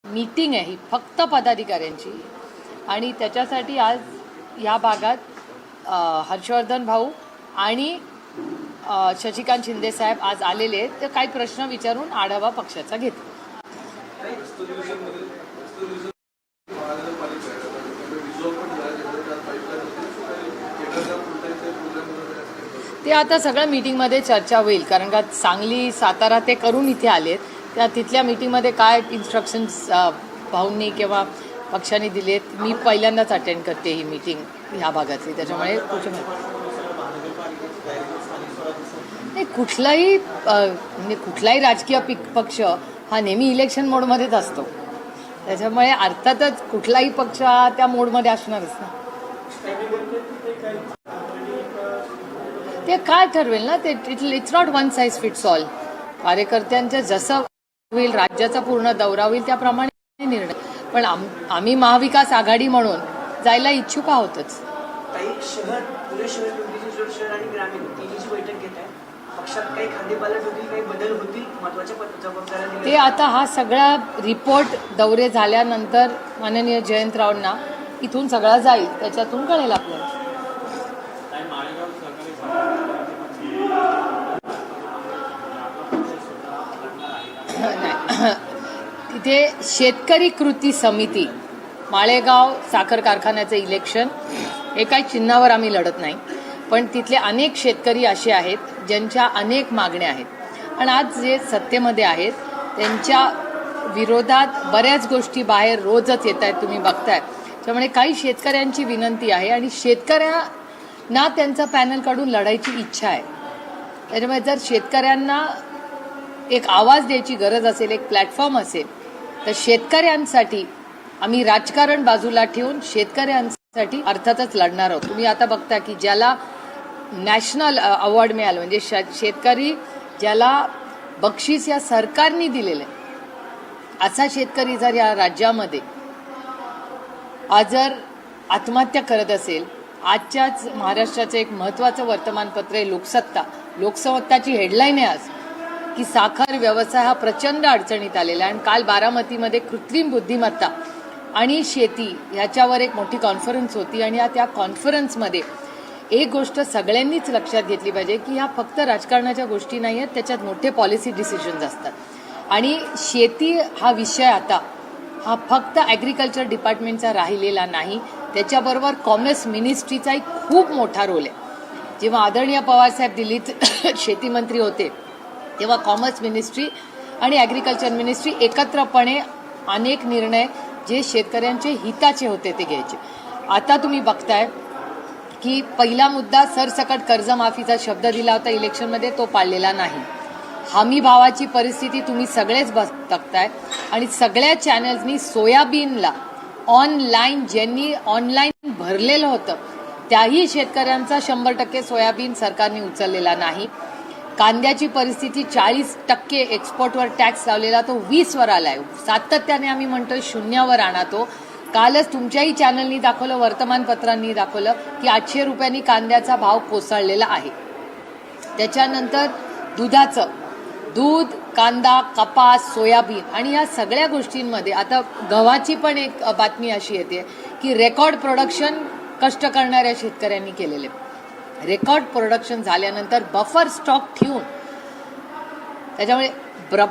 Meeting आहे ही फक्त पदाधिकाऱ्यांची आणि त्याच्यासाठी आज या भागात हर्षवर्धन भाऊ आणि शशिकांत शिंदे साहेब आज आलेले आहेत. तर काही प्रश्न विचारून आढावा पक्षाचा घेतला. ते आता सगळ्या मीटिंगमध्ये चर्चा होईल, कारण का सांगली सातारा ते करून इथे आलेत. त्या तिथल्या मीटिंगमध्ये काय इन्स्ट्रक्शन्स भाऊंनी किंवा पक्षाने दिलेत, मी पहिल्यांदाच अटेंड करते ही मीटिंग ह्या भागातली. त्याच्यामुळे नाही कुठलाही म्हणजे कुठलाही राजकीय पक्ष हा नेहमी इलेक्शन मोडमध्येच असतो. त्याच्यामुळे अर्थातच कुठलाही पक्ष त्या मोडमध्ये असणारच ना. ते काय ठरवेल ना, ते it's not one size fits all. कार्यकर्त्यांचं जसं होईल, राज्याचा पूर्ण दौरा होईल त्याप्रमाणे निर्णय. पण आम्ही महाविकास आघाडी म्हणून जायला इच्छुक आहोतच. ते आता हा सगळा रिपोर्ट दौरे झाल्यानंतर माननीय जयंतरावांना इथून सगळा जाईल, त्याच्यातून कळेल आपल्याला. तिथे शेतकरी कृती समिती, माळेगाव साखर कारखान्याचं इलेक्शन हे काही चिन्हावर आम्ही लढत नाही, पण तिथले अनेक शेतकरी असे आहेत ज्यांच्या अनेक मागण्या आहेत आणि आज जे सत्तेमध्ये आहेत त्यांच्या विरोधात बऱ्याच गोष्टी बाहेर रोजच येत आहेत, तुम्ही बघताय. त्यामुळे काही शेतकऱ्यांची विनंती आहे आणि शेतकऱ्यांना त्यांचा पॅनल काढून लढायची इच्छा आहे. त्याच्यामुळे जर शेतकऱ्यांना एक आवाज द्यायची गरज असेल, एक प्लॅटफॉर्म असेल, तर शेतकऱ्यांसाठी आम्ही राजकारण बाजूला ठेवून शेतकऱ्यांसाठी अर्थातच लढणार आहोत. तुम्ही आता बघता की ज्याला नॅशनल अवॉर्ड मिळालं, म्हणजे शेतकरी ज्याला बक्षीस या सरकारने दिलेलं आहे, असा शेतकरी जर या राज्यामध्ये आज जर आत्महत्या करत असेल. आजच्याच महाराष्ट्राचं एक महत्त्वाचं वर्तमानपत्र आहे लोकसत्ता. लोकसत्ताची हेडलाईन आहे आज की साखर व्यवसाय हा प्रचंड अडचणीत आलेला आहे. आणि काल बारामतीमध्ये कृत्रिम बुद्धिमत्ता आणि शेती ह्याच्यावर एक मोठी कॉन्फरन्स होती आणि त्या कॉन्फरन्समध्ये एक गोष्ट सगळ्यांनीच लक्षात घेतली पाहिजे की ह्या फक्त राजकारणाच्या गोष्टी नाही आहेत, त्याच्यात मोठे पॉलिसी डिसिजन्स असतात. आणि शेती हा विषय आता हा फक्त ॲग्रिकल्चर डिपार्टमेंटचा राहिलेला नाही, त्याच्याबरोबर कॉमर्स मिनिस्ट्रीचा एक खूप मोठा रोल आहे. जेव्हा आदरणीय पवारसाहेब दिल्लीत शेती मंत्री होते तेव्हा कॉमर्स मिनिस्ट्री आणि ॲग्रिकल्चर मिनिस्ट्री एकत्रपणे अनेक निर्णय जे शेतकऱ्यांचे हिताचे होते ते घ्यायचे. आता तुम्ही बघताय की पहिला मुद्दा सरसकट कर्जमाफीचा शब्द दिला होता इलेक्शनमध्ये, तो पाळलेला नाही. हमी भावाची परिस्थिती तुम्ही सगळेच बघताय आणि सगळ्या चॅनल्सनी सोयाबीनला ऑनलाईन, ज्यांनी ऑनलाईन भरलेलं होतं त्याही शेतकऱ्यांचा 100% सोयाबीन सरकारने उचललेला नाही. कांद्याची परिस्थिती 40% एक्सपोर्टवर टॅक्स लावलेला तो 20वर आलाय. सातत्याने आम्ही म्हणतोय 0वर आणा तो. कालच तुमच्याही चॅनलनी दाखवलं, वर्तमानपत्रांनी दाखवलं की 800 रुपयांनी कांद्याचा भाव कोसळलेला आहे. त्याच्यानंतर दुधाचं, दूध, कांदा, कपास, सोयाबीन आणि या सगळ्या गोष्टींमध्ये आता गव्हाची पण एक बातमी अशी येते की रेकॉर्ड प्रोडक्शन कष्ट करणाऱ्या शेतकऱ्यांनी केलेले. रेकॉर्ड प्रोडक्शन झाल्यानंतर बफर स्टॉक ठेवून, त्याच्यामुळे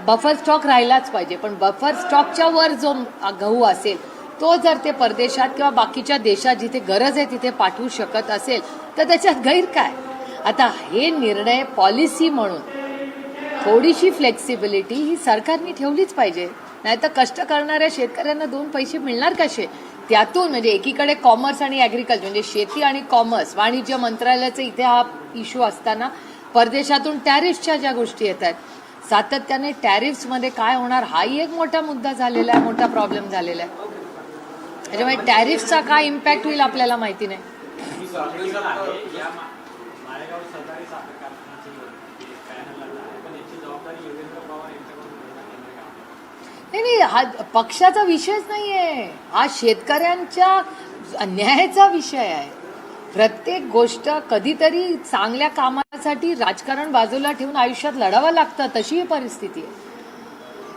बफर स्टॉक राहिलाच पाहिजे, पण बफर स्टॉकच्या वर जो गहू असेल तो जर ते परदेशात किंवा बाकीच्या देशात जिथे गरज आहे तिथे पाठवू शकत असेल तर त्याच्यात गैर काय. आता हे निर्णय पॉलिसी म्हणून थोडीशी फ्लेक्सिबिलिटी ही सरकारने ठेवलीच पाहिजे, नाहीतर कष्ट करणाऱ्या शेतकऱ्यांना 2 पैसे मिळणार कसे त्यातून. म्हणजे एकीकडे कॉमर्स आणि ॲग्रिकल्चर म्हणजे शेती आणि कॉमर्स, वाणिज्य मंत्रालयाचा इथे हा इश्यू असताना परदेशातून टॅरिफ्सच्या ज्या गोष्टी येत आहेत, सातत्याने टॅरिफ्समध्ये काय होणार हाही एक मोठा मुद्दा झालेला आहे, मोठा प्रॉब्लेम झालेला आहे. त्याच्यामुळे टॅरिफचा काय इम्पॅक्ट होईल आपल्याला माहिती नाही. नाही, हा पक्षाचा विषयच नाहीये, हा शेतकऱ्यांच्या अन्यायाचा विषय आहे. प्रत्येक गोष्ट कधीतरी चांगल्या कामासाठी राजकारण बाजूला ठेवून आयुष्यात लढावं लागतं, तशी ही परिस्थिती आहे.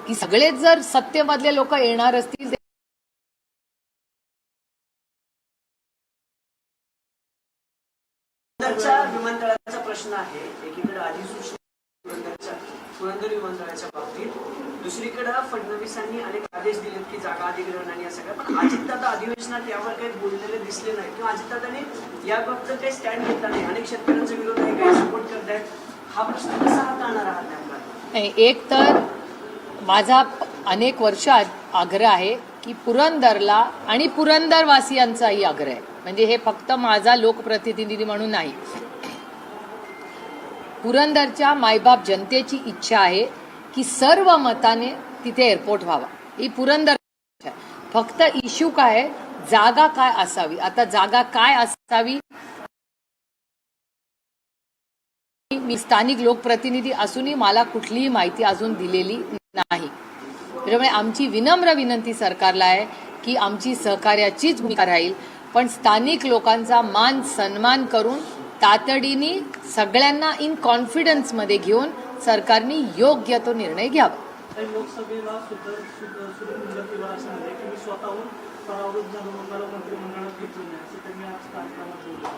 की सगळेच जर सत्तेमधले लोक येणार असतील विमानतळाचा प्रश्न आहे. एकीकडे अधिसूचना पुरंदर विमानतळाच्या बाबतीत, दुसरीकडे फडणवीसांनी अनेक आदेश दिलेत की जागा अधिग्रहण आणि या सगळ्या, पण अजितदादा अधिवेशनात यावर काही बोललेले दिसले नाही किंवा अजितदादांनी याबाबत काही स्टँड घेतला नाही. अनेक शेतकऱ्यांचा विरोध आहे, काही सपोर्ट करतायत. हा प्रश्न कसा हाताळणार आहात नेमका? एक तर माझा अनेक वर्ष आग्रह आहे की पुरंदरला आणि पुरंदरवासियांचाही आग्रह आहे, म्हणजे हे फक्त माझा लोकप्रतिनिधी म्हणून नाही, पुरंदरच्या मायबाप जनतेची इच्छा आहे की सर्व मताने तिथे एअरपोर्ट व्हावा. ही पुरंदर फक्त इश्यू काय आहे, जागा काय असावी. आता जागा काय असावी, मी स्थानिक लोकप्रतिनिधी असूनही मला कुठलीही माहिती अजून दिलेली नाही. त्यामुळे आमची विनम्र विनंती सरकारला आहे की आमची सहकार्याचीच भूमिका राहील, पण स्थानिक लोकांचा मान सन्मान करून तातडीने सगळ्यांना इन कॉन्फिडन्समध्ये घेऊन सरकारने योग्य तो निर्णय घ्यावा. लोकसभेला स्वतःहून परावृत्त झालो, मला मंत्रिमंडळात घेतलं नाही असं त्यांनी आज कार्यक्रमात.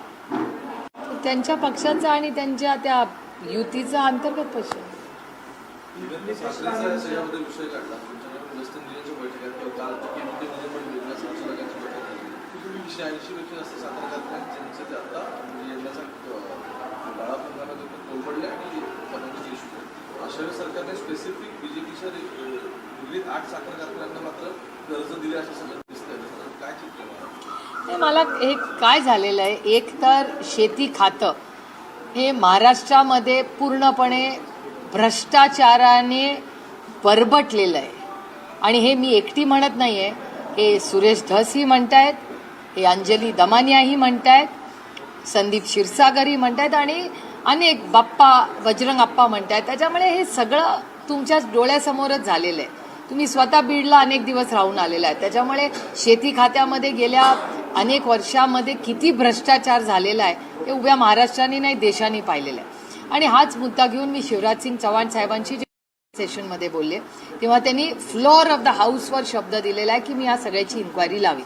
त्यांच्या पक्षाचा आणि त्यांच्या त्या युतीचा अंतर्गत पक्ष सरकारने स्पेसिफिक बीजेपीच्या निगडीत 8 साखर कारखान्यांना मात्र कर्ज दिले असं सगळं दिसतंय. काय चित्र मला हे काय झालेलं आहे, एक तर शेती खातं हे महाराष्ट्रामध्ये पूर्णपणे भ्रष्टाचाराने बरबटलेलं आहे. आणि हे मी एकटी म्हणत नाही आहे, हे सुरेश धसही म्हणतायत, हे अंजली दमानियाही म्हणतायत, संदीप क्षीरसागरही म्हणतायत आणि अनेक बाप्पा बजरंग आप्पा म्हणतायत. त्याच्यामुळे हे सगळं तुमच्या डोळ्यासमोरच झालेलं आहे. तुम्ही स्वतः बीडला अनेक दिवस राहून आलेला आहे. त्याच्यामुळे शेती खात्यामध्ये गेल्या अनेक वर्षामध्ये किती भ्रष्टाचार झालेला आहे हे उभ्या महाराष्ट्राने नाही देशाने पाहिलेलं आहे. आणि हाच मुद्दा घेऊन मी शिवराजसिंग चव्हाण साहेबांशी सेशनमध्ये बोलले तेव्हा त्यांनी फ्लोअर ऑफ द हाऊसवर शब्द दिलेला आहे की मी या सगळ्याची इन्क्वायरी लावी.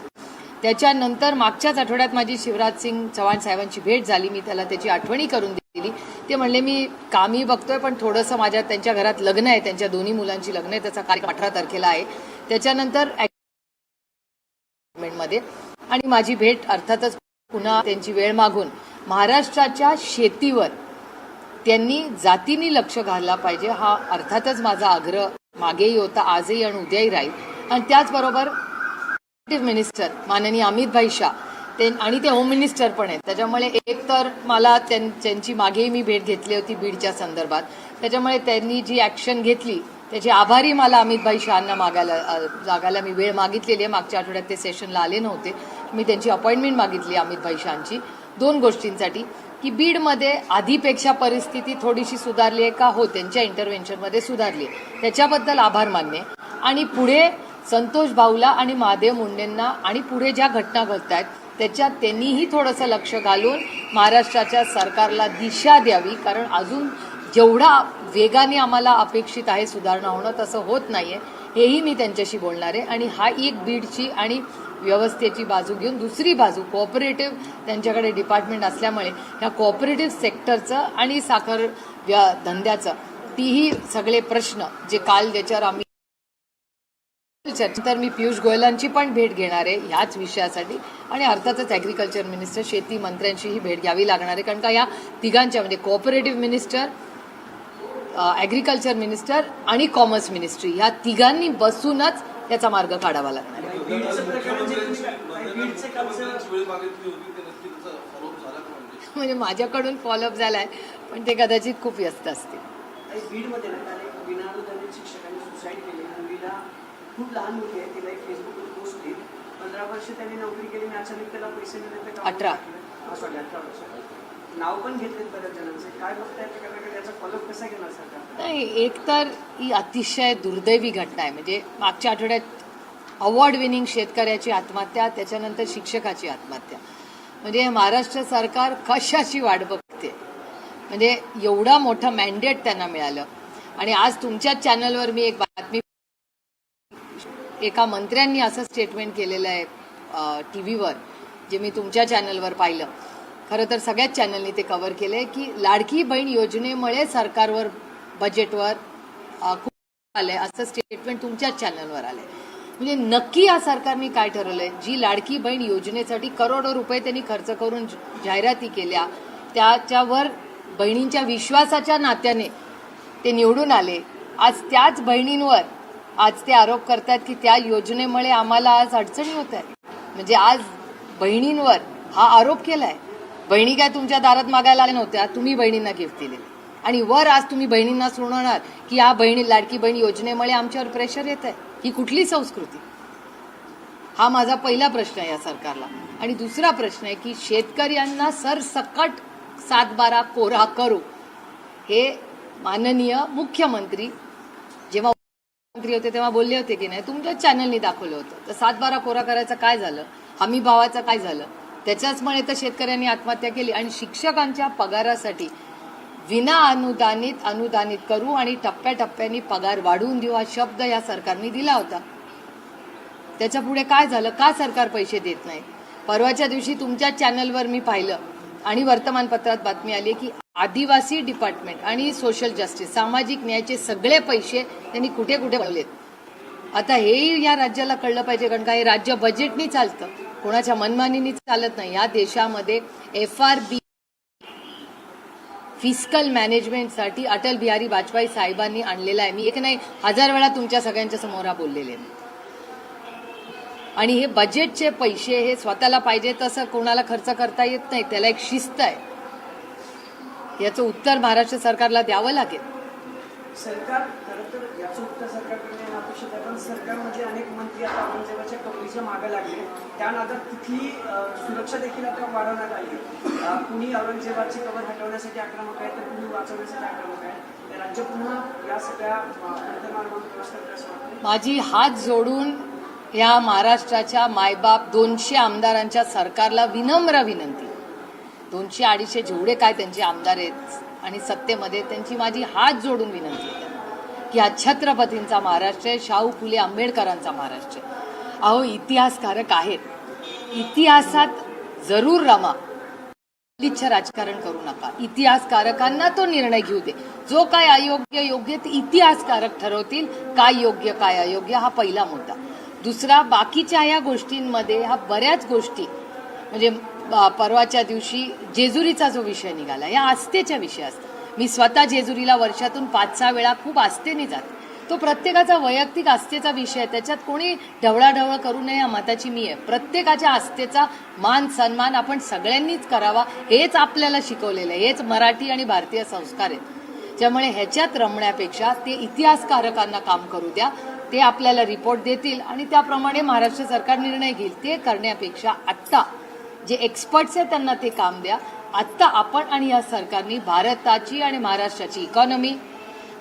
त्याच्यानंतर मागच्याच आठवड्यात माझी शिवराजसिंग चव्हाण साहेबांची भेट झाली. मी त्याला त्याची आठवणी करून दिली. ते म्हणले मी कामही बघतोय, पण थोडंसं माझ्या त्यांच्या घरात लग्न आहे, त्यांच्या दोन्ही मुलांची लग्न आहे, त्याचा कार्यक्रम 18 तारखेला आहे. त्याच्यानंतर मध्ये आणि माझी भेट अर्थातच पुन्हा त्यांची वेळ मागून महाराष्ट्राच्या शेतीवर त्यांनी जातीने लक्ष घालला पाहिजे हा अर्थातच माझा आग्रह मागेही होता, आजही आणि उद्याही राहील. आणि त्याचबरोबर मिनिस्टर माननीय अमित शाह आणि ते होम मिनिस्टर पण आहेत. त्याच्यामुळे एक तर मला त्यांची मागेही मी भेट घेतली होती बीडच्या संदर्भात. त्याच्यामुळे त्यांनी जी ॲक्शन घेतली त्याचे आभारी मला अमित शहांना जागायला मी वेळ मागितलेली आहे. मागच्या आठवड्यात ते सेशनला आले नव्हते. मी त्यांची अपॉइंटमेंट मागितली अमित शहांची 2 गोष्टींसाठी की बीडमध्ये आधीपेक्षा परिस्थिती थोडीशी सुधारली आहे का, हो त्यांच्या इंटरव्हेन्शनमध्ये सुधारली आहे, त्याच्याबद्दल आभार मानणे. आणि पुढे संतोष भाऊला आणि महादेव मुंडेंना आणि पुढे ज्या घटना घडत आहेत त्याच्यात त्यांनीही थोडंसं लक्ष घालून महाराष्ट्राच्या सरकारला दिशा द्यावी, कारण अजून जेवढा वेगाने आम्हाला अपेक्षित आहे सुधारणा होणं तसं होत नाहीये. हेही मी त्यांच्याशी बोलणार आहे. आणि हा एक बीडची आणि व्यवस्थेची बाजू घेऊन दुसरी बाजू कोऑपरेटिव्ह त्यांच्याकडे डिपार्टमेंट असल्यामुळे ह्या कोऑपरेटिव्ह सेक्टरचं आणि साखर धंद्याचं तीही सगळे प्रश्न जे काल ज्याच्यावर आम्ही तर मी पियुष गोयलांची पण भेट घेणार आहे ह्याच विषयासाठी. आणि अर्थातच ॲग्रिकल्चर मिनिस्टर शेती मंत्र्यांचीही भेट घ्यावी लागणार आहे, कारण का या तिघांच्या म्हणजे कोऑपरेटिव्ह मिनिस्टर, ॲग्रिकल्चर मिनिस्टर आणि कॉमर्स मिनिस्ट्री ह्या तिघांनी बसूनच त्याचा मार्ग काढावा लागणार. म्हणजे माझ्याकडून फॉलोअप झालाय, पण ते कदाचित खूप व्यस्त असतील. खूप लहान मुलगी आहे, तिला एक फेसबुकवर पोस्ट केली, 15 वर्ष त्यांनी नोकरी केली आणि अचानक त्याला पैसे मिळते 18 वर्ष. नाव पण घेतलेत बऱ्याच जणांचे. काय बघताय प्रकारे याचा फॉलोअप कसा घेणार सरकार? नाही, एक तर ही अतिशय दुर्दैवी घटना आहे. म्हणजे मागच्या आठवड्यात अवॉर्ड विनिंग शेतकऱ्याची आत्महत्या, त्याच्यानंतर शिक्षकाची आत्महत्या. म्हणजे महाराष्ट्र सरकार कशाची वाट बघते. म्हणजे एवढा मोठा मॅन्डेट त्यांना मिळालं. आणि आज तुमच्याच चॅनलवर मी एक बातमी एका मंत्र्यांनी असं स्टेटमेंट केलेलं आहे TV वर, जे मी तुमच्या चॅनलवर पाहिलं. खरं तर सगळ्याच चॅनलनी ते कव्हर केलंय की लाडकी बहीण योजनेमुळे सरकारवर बजेटवर खूप आलंय, असं स्टेटमेंट तुमच्याच चॅनलवर आलंय. म्हणजे नक्की या सरकारने काय ठरवलंय? जी लाडकी बहीण योजनेसाठी करोडो रुपये त्यांनी खर्च करून जाहिराती केल्या, त्याच्यावर बहिणींच्या विश्वासाच्या नात्याने ते निवडून आले. आज त्याच बहिणींवर आज ते आरोप करतात की त्या योजनेमुळे आम्हाला आज अडचणी होत आहे. म्हणजे आज बहिणींवर हा आरोप केलाय. बहिणी काय तुमच्या दारात मागायला आल्या नव्हत्या, तुम्ही बहिणींना गिफ्ट दिले. आणि वर आज तुम्ही बहिणींना सुनावणार की या लाडकी बहीण योजनेमुळे आमच्यावर प्रेशर येत आहे. ही कुठली संस्कृती? हा माझा पहिला प्रश्न आहे या सरकारला. आणि दुसरा प्रश्न आहे की शेतकऱ्यांना सरसकट 7/12 कोरा करू, हे माननीय मुख्यमंत्री जेव्हा मुख्यमंत्री होते तेव्हा बोलले होते की नाही? तुमच्याच चॅनलनी दाखवलं होतं. तर 7/12 कोरा करायचं काय झालं? हमी भावाचं काय झालं? त्याच्याचमुळे तर शेतकऱ्यांनी आत्महत्या केली. आणि शिक्षकांच्या पगारासाठी विना अनुदानित करू आणि टप्प्याटप्प्याने पगार वाढवून देऊ हा शब्द या सरकारने दिला होता. त्याच्या पुढे काय झालं? का सरकार पैसे देत नाही? परवाच्या दिवशी तुमच्या चॅनलवर मी पाहिलं आणि वर्तमानपत्रात बातमी आली की आदिवासी डिपार्टमेंट आणि सोशल जस्टिस, सामाजिक न्यायाचे सगळे पैसे त्यांनी कुठे कुठे वळवलेत. आता हेही या राज्याला कळलं पाहिजे, कारण का हे राज्य बजेटनी चालतं, कोणाच्या मनमानीनी चालत नाही. या देशामध्ये FRB फिस्कल मॅनेजमेंटसाठी अटल बिहारी वाजपेयी साहेबांनी आणलेला आहे. मी एक नाही 1000 वेळा तुमच्या सगळ्यांच्या समोर बोललेले. आणि हे बजेटचे पैसे हे स्वतःला पाहिजे तसं कोणाला खर्च करता येत नाही, त्याला एक शिस्त आहे. याचं उत्तर महाराष्ट्र सरकारला द्यावं लागेल. सरकार खरं तर याचं उत्तर सरकारकडे अपेक्षित आहे, पण सरकारमध्ये अनेक मंत्री आता औरंगजेबाच्या कबरीच्या मागे लागले. त्या नादात तिथली सुरक्षा देखील आता वाढवण्यात आली. कुणी औरंगजेबाची कबर हटवण्यासाठी आक्रमक आहे, तर कुणी वाचवण्यासाठी आक्रमक आहे. राज्य पुन्हा या सगळ्या मार्गावर प्रवास करत असं वाटतं. माझी हात जोडून या महाराष्ट्राच्या मायबाप 200 आमदारांच्या सरकारला विनम्र विनंती, 200-250 जेवढे काय त्यांचे आमदार आहेत आणि सत्तेमध्ये, त्यांची माझी हात जोडून विनंती आहे की हा छत्रपतींचा महाराष्ट्र आहे, शाहू फुले आंबेडकरांचा महाराष्ट्र आहे. अहो, इतिहासकारक आहेत, इतिहासात जरूर रमा. इच्छा राजकारण करू नका. इतिहासकारकांना तो निर्णय घेऊ दे. जो काय अयोग्य योग्य ते इतिहासकारक ठरवतील, काय योग्य काय अयोग्य, हा पहिला मुद्दा. दुसरा, बाकीच्या या गोष्टींमध्ये हा बऱ्याच गोष्टी, म्हणजे परवाच्या दिवशी जेजुरीचा जो विषय निघाला, या आस्थेच्या विषय असतात. मी स्वतः जेजुरीला वर्षातून 5-6 वेळा खूप आस्थेने जाते. तो प्रत्येकाचा वैयक्तिक आस्थेचा विषय आहे, त्याच्यात कोणी ढवळाढवळ करू नये या मताची मी आहे. प्रत्येकाच्या आस्थेचा मान सन्मान आपण सगळ्यांनीच करावा, हेच आपल्याला शिकवलेलं आहे, हेच मराठी आणि भारतीय संस्कार आहेत. त्यामुळे ह्याच्यात रमण्यापेक्षा ते इतिहासकारकांना काम करू द्या, ते आपल्याला रिपोर्ट देतील आणि त्याप्रमाणे महाराष्ट्र सरकार निर्णय घेईल. ते करण्यापेक्षा आत्ता जे एक्सपर्ट्स आहेत त्यांना ते काम द्या. आत्ता आपण आणि या सरकारने भारताची आणि महाराष्ट्राची इकॉनॉमी,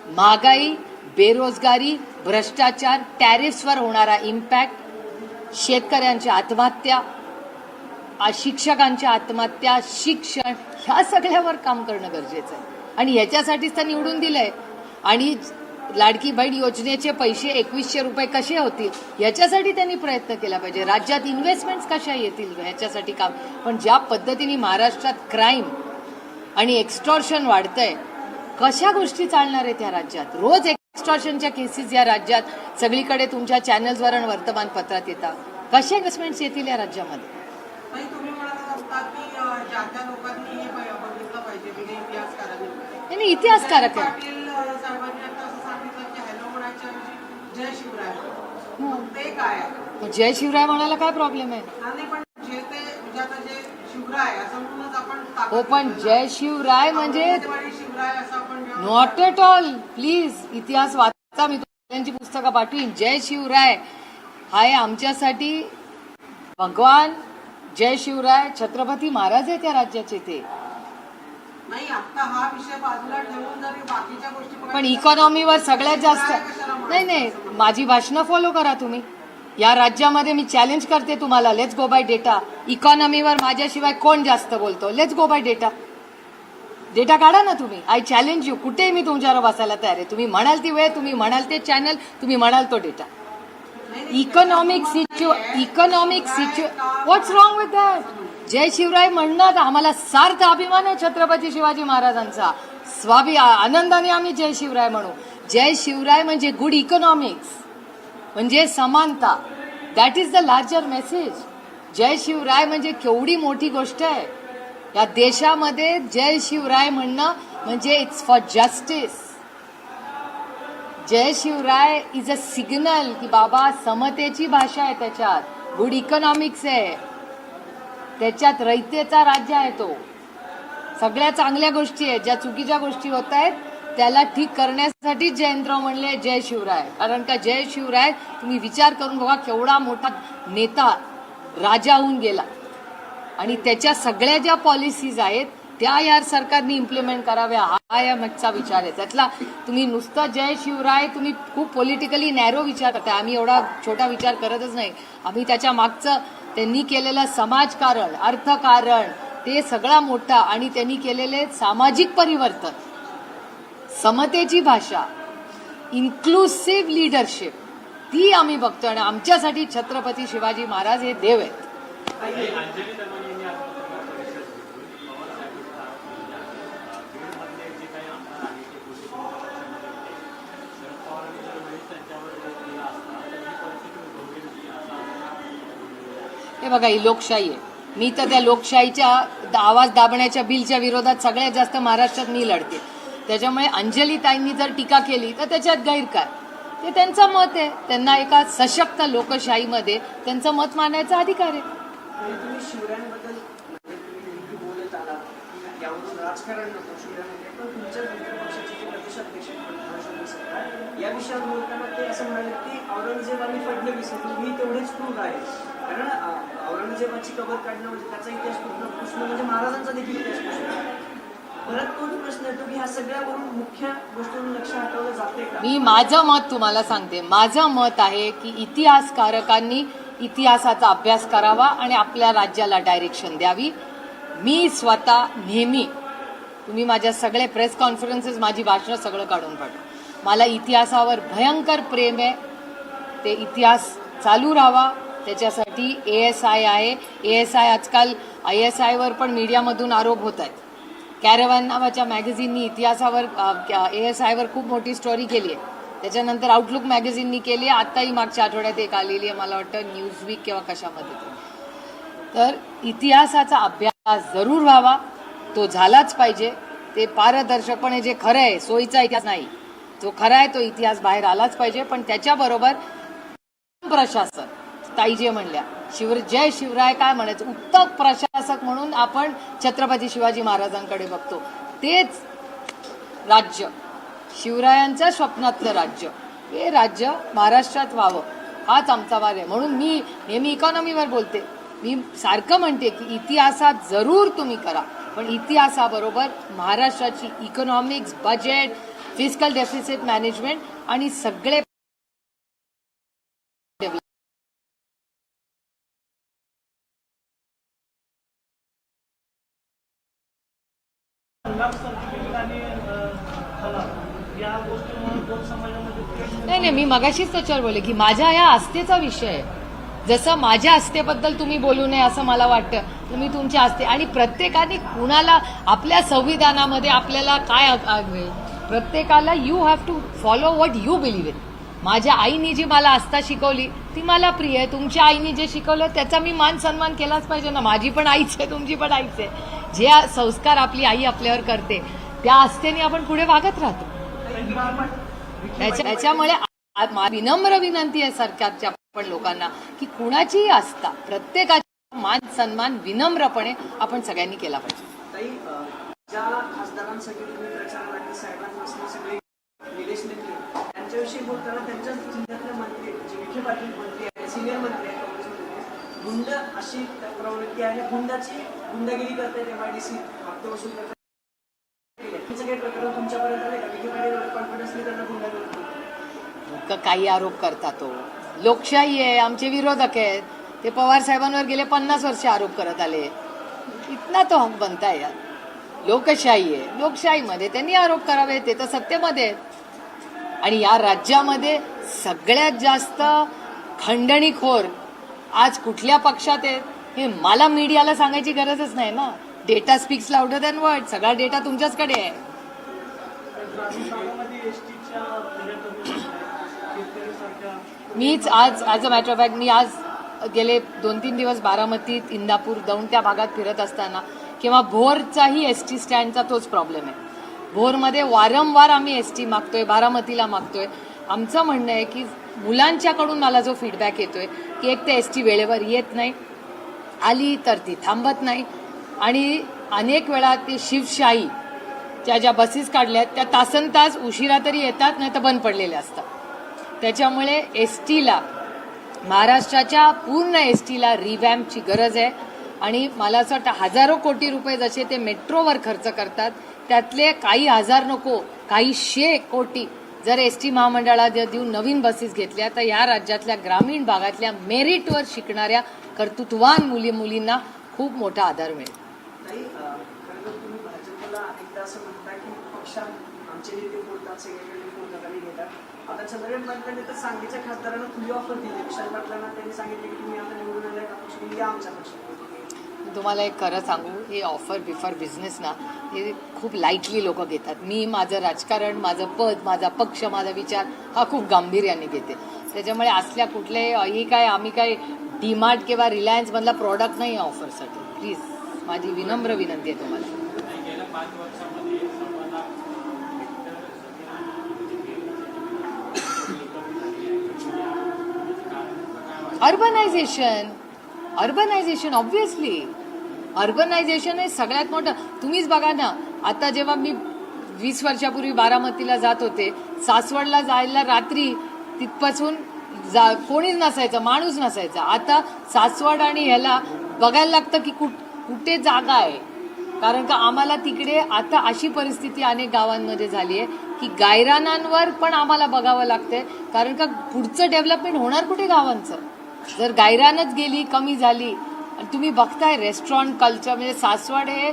महागाई, बेरोजगारी, भ्रष्टाचार, टॅरिफ्सवर होणारा इम्पॅक्ट, शेतकऱ्यांच्या आत्महत्या, शिक्षकांच्या आत्महत्या, शिक्षण, ह्या सगळ्यावर काम करणं गरजेचं आहे. आणि ह्याच्यासाठीच तर निवडून दिलंय. आणि लाडकी बहीण योजनेचे पैसे 2100 रुपये कसे होतील याच्यासाठी त्यांनी प्रयत्न केला पाहिजे. राज्यात इन्व्हेस्टमेंट्स कशा येतील ह्याच्यासाठी काम. पण ज्या पद्धतीने महाराष्ट्रात क्राईम आणि एक्स्टॉर्शन वाढतंय, कशा गोष्टी चालणार आहेत या राज्यात? रोज एक्स्टॉर्शनच्या केसेस या राज्यात सगळीकडे तुमच्या चॅनल्सवर आणि वर्तमानपत्रात येतात. कशा इन्व्हेस्टमेंट्स येतील या राज्यामध्ये? तुम्ही म्हणत असता की ज्या त्या लोकांनी हे बघितलं पाहिजे, इतिहासकारांनी. नाही, इतिहासकारक आहे. पाटील साहेबांनी आता असं सांगितलं की हॅलो म्हणायच्या ऐवजी जय शिवराय. मग ते काय आहे? जय शिवराय म्हणायला काय प्रॉब्लेम आहे? नाही, पण जे ते म्हणजे आता जे शिवराय असं म्हणूनच आपण हो, पण जय शिवराय म्हणजे शिवराय असं आपण नॉट एट ऑल. प्लीज इतिहास वाचा, मी त्यांची पुस्तकं पाठवीन. जय शिवराय हाय आमच्यासाठी भगवान. जय शिवराय छत्रपती महाराज आहेत या राज्याचे. ते नाही, आता हा विषय बाजूला ठेवून जरी बाकीच्या गोष्टी पण इकॉनॉमीवर सगळ्यात जास्त नाही, माझी भाषणं फॉलो करा तुम्ही. या राज्यामध्ये मी चॅलेंज करते तुम्हाला, लेट्स गो बाय डेटा. इकॉनॉमीवर माझ्याशिवाय कोण जास्त बोलतो? Let's go bye data. Data काढा ना तुम्ही. I challenge you. कुठेही मी तुमच्यावर बसायला तयार आहे. तुम्ही म्हणाल ती वेळ, तुम्ही म्हणाल ते चॅनल, तुम्ही म्हणाल तो data. Economic what's wrong with that? जय शिवराय म्हणणं आम्हाला सार्थ अभिमान आहे छत्रपती शिवाजी महाराजांचा. आनंदाने आम्ही जय शिवराय म्हणू. जय शिवराय म्हणजे गुड इकॉनॉमिक्स, म्हणजे समानता. That is the larger message. जय शिवराय म्हणजे केवढी मोठी गोष्ट आहे या देशामध्ये. जय शिवराय म्हणणं म्हणजे इट्स फॉर जस्टिस. जय शिवराय इज अ सिग्नल की बाबा समतेची भाषा आहे त्याच्यात, गुड इकॉनॉमिक्स आहे त्याच्यात, रयतेचा राज्य आहे तो. सगळ्या चांगल्या गोष्टी आहेत, ज्या चुकीच्या गोष्टी होत आहेत त्याला ठीक करण्यासाठी जयंतराव म्हणले जय शिवराय. कारण का जय शिवराय तुम्ही विचार करून बघा केवढा मोठा नेता राजा होऊन गेला आणि त्याच्या सगळ्या ज्या पॉलिसीज आहेत त्या या सरकारने इम्प्लिमेंट कराव्या हा या मागचा विचार आहे. त्यातला तुम्ही नुसतं जय शिवराय तुम्ही खूप पॉलिटिकली नॅरो विचार करताय. आम्ही एवढा छोटा विचार करतच नाही. आम्ही त्याच्या मागचं त्यांनी केलेलं समाजकारण, अर्थकारण ते सगळा मोठा आणि त्यांनी केलेले सामाजिक परिवर्तन, समतेची भाषा, इन्क्लुसिव्ह लिडरशिप ती आम्ही बघतोय. आणि आमच्यासाठी छत्रपती शिवाजी महाराज हे देव आहेत. हे बघा ही लोकशाही आहे. मी तर त्या लोकशाहीच्या आवाज दाबण्याच्या बिलच्या विरोधात सगळ्यात जास्त महाराष्ट्रात मी लढते. त्याच्यामुळे अंजलीताईंनी जर टीका केली तर त्याच्यात गैर काय? ते त्यांचं मत आहे. त्यांना एका सशक्त लोकशाहीमध्ये त्यांचं मत मांडण्याचा अधिकार आहे. तुम्ही शिवरायांबद्दल तुम्ही बोलत आला यावरून राजकारण नको शिवरायांमध्ये, पण तुमच्या पक्षाचे जे प्रदेशाध्यक्ष या विषयावर बोलताना ते असं म्हणाले की औरंगजेब आणि फडणवीस तुम्ही तेवढेच क्रूर आहे. कारण औरंगजेबाची कबर काढणं म्हणजे त्याचा इतिहास पुसणं म्हणजे महाराजांचा देखील इतिहास पुसणं. परत तोच प्रश्न येतो की ह्या सगळ्यावरून मुख्य गोष्टीवरून लक्ष हटवलं जाते का? मी माझं मत तुम्हाला सांगते. माझं मत आहे की इतिहासकारकांनी इतिहासाचा अभ्यास करावा आणि आपल्या राज्याला डायरेक्शन द्यावी. मी स्वतः नेहमी, तुम्ही माझ्या सगळे प्रेस कॉन्फरन्सेस माझी भाषणं सगळं काढून पाठवा. मला इतिहासावर भयंकर प्रेम आहे. ते इतिहास चालू राहावा त्याच्यासाठी ASI आहे. ASI आजकाल ISIवर पण मीडियामधून आरोप होत आहेत. कॅरेव्हॅन नावाच्या मॅगझिननी इतिहासावर ASIवर खूप मोठी स्टोरी केली आहे. त्याच्यानंतर आउटलुक मॅगझिननी केली आहे. आत्ताही मागच्या आठवड्यात एक आलेली आहे, मला वाटतं न्यूजवीक किंवा कशामध्ये. तर इतिहासाचा अभ्यास जरूर व्हावा, तो झालाच पाहिजे. ते पारदर्शकपणे जे खरं आहे, सोयीचा इतिहास नाही, जो खरा आहे तो इतिहास बाहेर आलाच पाहिजे. पण त्याच्याबरोबर प्रशासन, ताई जे म्हणल्या जय शिवराय काय म्हणायचं, उत्तम प्रशासक म्हणून आपण छत्रपती शिवाजी महाराजांकडे बघतो. तेच राज्य, शिवरायांच्या स्वप्नातलं राज्य, हे राज्य महाराष्ट्रात व्हावं हाच आमचा वार आहे. म्हणून मी नेहमी इकॉनॉमीवर बोलते. मी सारखं म्हणते की इतिहासात जरूर तुम्ही करा, पण इतिहासाबरोबर महाराष्ट्राची economics, budget, fiscal deficit management आणि सगळे नाही, मी मगाशीच त्याच्यावर बोलले की माझ्या या आस्थेचा विषय आहे. जसं माझ्या आस्थेबद्दल तुम्ही बोलू नये असं मला वाटतं, तुम्ही तुमच्या आस्थे आणि प्रत्येकाने कुणाला आपल्या संविधानामध्ये आपल्याला काय प्रत्येकाला you have to follow what you believe in. माझ्या आईने जी मला आस्था शिकवली ती मला प्रिय आहे. तुमच्या आईने जे शिकवलं त्याचा मी मान सन्मान केलाच पाहिजे ना. माझी पण आईच आहे, तुमची पण आईच आहे. जे संस्कार आपली आई आपल्यावर करते त्या आस्थेने आपण पुढे वागत राहतो. त्याच्यामुळे विनम्र विनंती आहे सरकारच्या पण लोकांना की कुणाचीही आस्था, प्रत्येकाचा मान सन्मान विनम्रपणे आपण सगळ्यांनी केला पाहिजे. ज्या खासदारांसाठी तुम्ही प्रचारासाठी साहेबांपासून सगळे निलेश नेते त्यांच्याविषयी बोलताना त्यांच्या जिल्ह्यातले मंत्री जे विखे पाटील मंत्री आहेत, सिनियर मंत्री आहेत काँग्रेसमध्ये, गुंड अशी प्रवृत्ती आहे, गुंडगिरी करतायत, MIDC हप्ते वसूल करतात. काही प्रकार तुमच्यापर्यंत आले का? विखे पाटील कॉन्फिडन्सने त्यांना गुंडगिरी काही आरोप करतात. तो लोकशाही आहे, आमचे विरोधक आहेत. ते पवार साहेबांवर गेले 50 वर्ष आरोप करत आले. इतना तो हक बनताय यार. लोकशाही आहे, लोकशाहीमध्ये त्यांनी आरोप करावे, ते तर सत्तेमध्ये आहेत. आणि या राज्यामध्ये सगळ्यात जास्त खंडणीखोर आज कुठल्या पक्षात आहेत हे मला मीडियाला सांगायची गरजच नाही ना. Data speaks louder than word. सगळा डेटा तुमच्याचकडे आहे. मीच आज as a matter of fact मी आज गेले 2-3 दिवस बारामतीत, इंदापूर, दौंड त्या भागात फिरत असताना किंवा भोरचाही एसटी स्टँडचा तोच प्रॉब्लेम आहे. भोरमध्ये वारंवार आम्ही एसटी मागतोय, बारामतीला मागतोय. आमचं म्हणणं आहे की मुलांच्याकडून मला जो फीडबॅक येतोय की एक तर एसटी वेळेवर येत नाही, आली तर ती थांबत नाही आणि अनेक वेळा ती शिवशाही ज्या बसेस काढल्यात त्या तासनतास उशिरा तरी येतात, नाही तर बंद पडलेल्या असतात. त्याच्यामुळे एसटीला, महाराष्ट्राच्या पूर्ण एसटीला रिवॅम्पची गरज आहे. आणि मला असं वाटतं हजारो कोटी रुपये जसे ते मेट्रोवर खर्च करतात त्यातले काही हजार नको, काही 100 कोटी जर एसटी महामंडळाला देऊन नवीन बसेस घेतल्या तर या राज्यातल्या ग्रामीण भागातल्या मेरिटवर शिकणाऱ्या कर्तृत्वान मुलींना खूप मोठा आधार मिळेल. ताई, खरं तर तुम्ही भाजपला एकदा असं म्हणता की पक्षात आमचे नेते बोलतात, सगळीकडे बोलतात आणि घेतात. आता चंद्रकांत पाटलांनी तर सांगलीच्या खासदारांना खुली ऑफर दिली. विशाल पाटलांना त्यांनी सांगितले की तुम्ही आता निवडून आलाय का पक्ष या आमच्या पक्षात. मी तुम्हाला एक खरं सांगू, हे ऑफर बिफर बिझनेस ना हे खूप लाईटली लोक घेतात. मी माझं राजकारण, माझं पद, माझा पक्ष, माझा विचार हा खूप गांभीर्याने घेते. त्याच्यामुळे असल्या कुठल्याही ही काय आम्ही काय डीमार्ट किंवा रिलायन्समधला प्रॉडक्ट नाही आहे ऑफरसाठी. प्लीज माझी विनम्र विनंती आहे तुम्हाला. अर्बनायझेशन ऑब्व्हियसली अर्बनायझेशन हे सगळ्यात मोठं. तुम्हीच बघा ना, आता जेव्हा मी 20 वर्षापूर्वी बारामतीला जात होते, सासवडला जायला रात्री तिथपासून कोणीच नसायचं, माणूस नसायचा. आता सासवड आणि ह्याला बघायला लागतं की कुठे जागा आहे. कारण का आम्हाला तिकडे आता अशी परिस्थिती अनेक गावांमध्ये झाली आहे की गायरानांवर पण आम्हाला बघावं लागतंय. कारण का पुढचं डेव्हलपमेंट होणार कुठे गावांचं जर गायरानच गेली, कमी झाली. आणि तुम्ही बघताय रेस्टॉरंट कल्चर, म्हणजे सासवड हे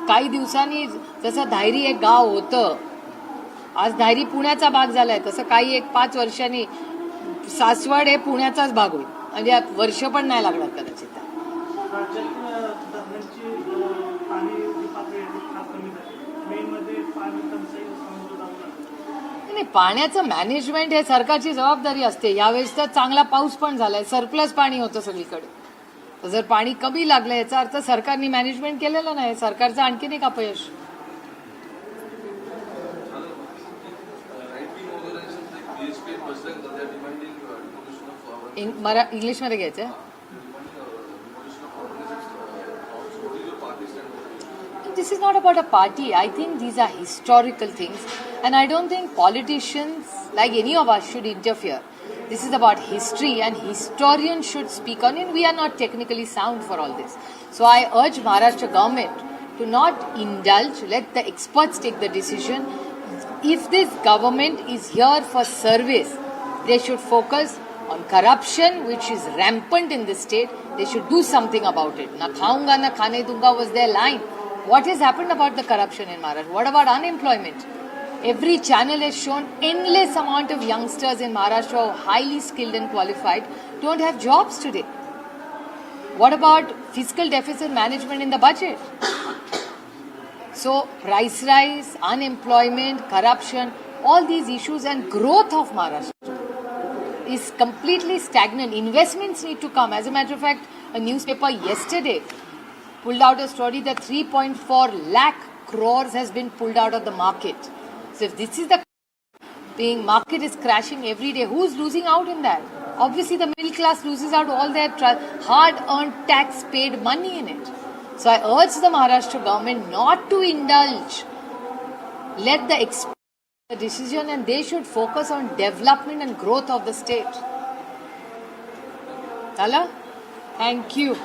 काही दिवसांनी जसं धायरी एक गाव होतं, आज धायरी पुण्याचा भाग झालाय, तसं काही एक 5 वर्षांनी सासवड हे पुण्याचाच भाग होईल. म्हणजे वर्ष पण नाही लागणार कदाचित. नाही, पाण्याचं मॅनेजमेंट हे सरकारची जबाबदारी असते. यावेळेस तर चांगला पाऊस पण झालाय, सरप्लस पाणी होतं सगळीकडे. तर जर पाणी कमी लागलं याचा अर्थ सरकारने मॅनेजमेंट केलेलं नाही. सरकारचं आणखीन एक अपयश. इंग्लिशमध्ये घ्यायचं. This is not about a party. I think these are historical things, and I don't think politicians, like any of us, should interfere. This is about history, and historians should speak on it. We are not technically sound for all this. So I urge Maharashtra government to not indulge. Let the experts take the decision. If this government is here for service, they should focus on corruption, which is rampant in this state. They should do something about it. Na khaunga na khane dunga was their line. What has happened about the corruption in Maharashtra? What about unemployment? Every channel has shown endless amount of youngsters in Maharashtra who are highly skilled and qualified don't have jobs today. What about fiscal deficit management in the budget? So price rise, unemployment, corruption, all these issues and growth of Maharashtra is completely stagnant. Investments need to come. As a matter of fact, a newspaper yesterday pulled out a story that 3.4 lakh crores has been pulled out of the market. So if this is the market is crashing every day, who's losing out in that? Obviously the middle class loses out all their hard earned tax paid money in it. So I urge the Maharashtra government not to indulge. Let the experts make the decision, and they should focus on development and growth of the state. Tala? Thank you.